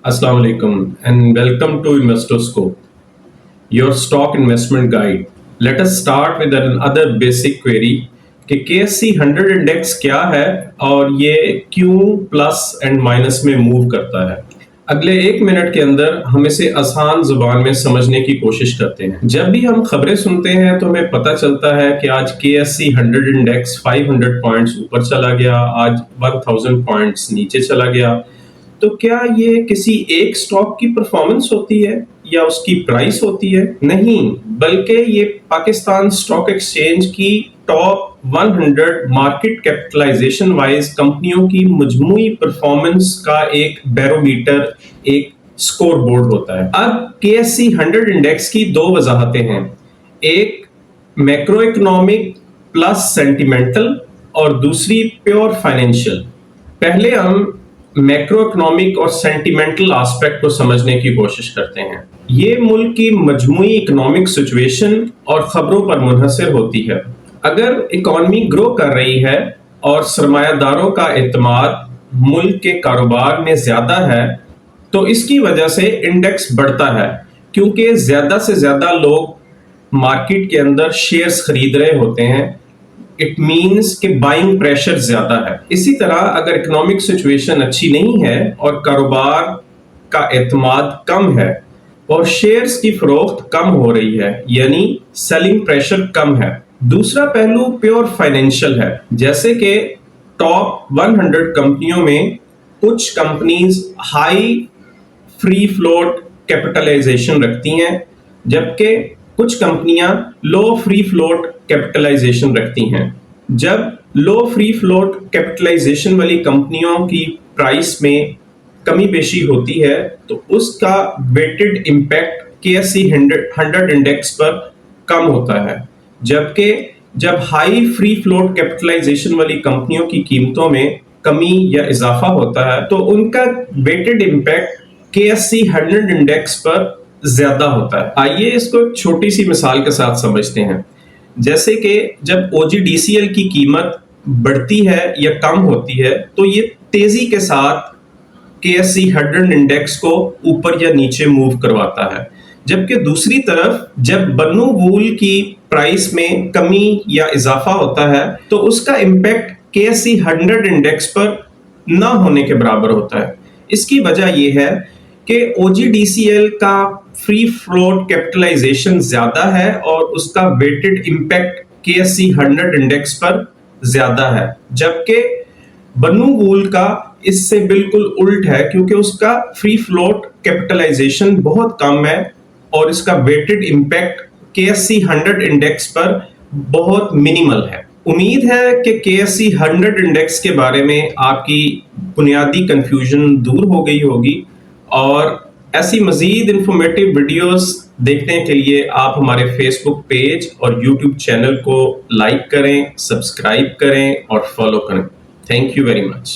Assalamu alaikum and welcome to Investoscope, your stock investment guide. Let us start with another basic query کہ KSE 100 index क्या है और ये क्यों plus and minus में move करता है। अगले 1 मिनट के अंदर हम इसे आसान जुबान में समझने की कोशिश करते हैं। जब भी हम खबरें सुनते हैं तो हमें पता चलता है कि आज KSE 100 इंडेक्स 500 पॉइंट्स ऊपर चला गया, आज 1000 पॉइंट्स नीचे चला गया। तो क्या ये किसी एक स्टॉक की परफॉर्मेंस होती है या उसकी प्राइस होती है? नहीं, बल्कि ये पाकिस्तान स्टॉक एक्सचेंज की टॉप 100 मार्केट कैपिटलाइजेशन वाइज कंपनियों की मजमूई परफॉर्मेंस का एक बैरोमीटर, एक स्कोर बोर्ड होता है। अब KSE 100 इंडेक्स की दो वजाहतें हैं, एक मैक्रो इकोनॉमिक प्लस सेंटिमेंटल और दूसरी प्योर फाइनेंशियल। पहले हम मैक्रो इकोनॉमिक और सेंटिमेंटल एस्पेक्ट को समझने की कोशिश करते हैं। ये मुल्क की मजमूई इकोनॉमिक सिचुएशन और खबरों पर मुनहसर होती है। अगर इकॉनमी ग्रो कर रही है और सरमायादारों का एतमाद मुल्क के कारोबार में ज़्यादा है तो इसकी वजह से इंडेक्स बढ़ता है, क्योंकि ज़्यादा से ज़्यादा लोग मार्केट के अंदर शेयर्स खरीद रहे होते हैं। इट मीन्स कि बाइंग प्रेशर ज़्यादा है। इसी तरह अगर इकोनॉमिक सिचुएशन अच्छी नहीं है और कारोबार का एतमाद कम है और शेयर्स की फरोख्त कम हो रही है, यानी सेलिंग प्रेशर कम है। दूसरा पहलू प्योर फाइनेंशियल है, जैसे कि टॉप 100 कंपनियों में कुछ companies high free float capitalisation रखती हैं, जबकि कुछ कंपनियां लो फ्री फ्लोट कैपिटलाइजेशन रखती हैं। जब लो फ्री फ्लोट कैपिटलाइजेशन वाली कंपनियों की प्राइस में कमी बेशी होती है तो उसका वेटेड इम्पैक्ट KSE 100 इंडेक्स पर कम होता है, जबकि जब हाई फ्री फ्लोट कैपिटलाइजेशन वाली कंपनियों की कीमतों में कमी या इजाफा होता है तो उनका वेटेड इम्पैक्ट KSE 100 इंडेक्स पर ज्यादा होता है। आइए इसको एक छोटी सी मिसाल के साथ समझते हैं। जैसे कि जब OGDCL की कीमत बढ़ती है या कम होती है तो ये तेजी के साथ KSE 100 इंडेक्स को ऊपर या नीचे मूव करवाता है, जबकि दूसरी तरफ जब बन्नू वूल की प्राइस में कमी या इजाफा होता है तो उसका इम्पैक्ट KSE 100 इंडेक्स पर ना होने के बराबर होता है। इसकी वजह यह है कि OGDCL का फ्री फ्लोट कैपिटलाइजेशन ज्यादा है और उसका वेटेड इम्पैक्ट KSE 100 इंडेक्स पर ज्यादा है, जबकि बन्नू वूल का इससे बिल्कुल उल्ट है, क्योंकि उसका फ्री फ्लोट कैपिटलाइजेशन बहुत कम है और इसका वेटेड इम्पैक्ट KSE 100 इंडेक्स पर बहुत मिनिमल है। उम्मीद है कि KSE 100 इंडेक्स के बारे में आपकी बुनियादी कंफ्यूजन दूर हो गई होगी और ऐसी मज़ीद इंफॉर्मेटिव वीडियोस देखने के लिए आप हमारे फेसबुक पेज और यूट्यूब चैनल को लाइक करें, सब्सक्राइब करें और फॉलो करें। Thank you very much.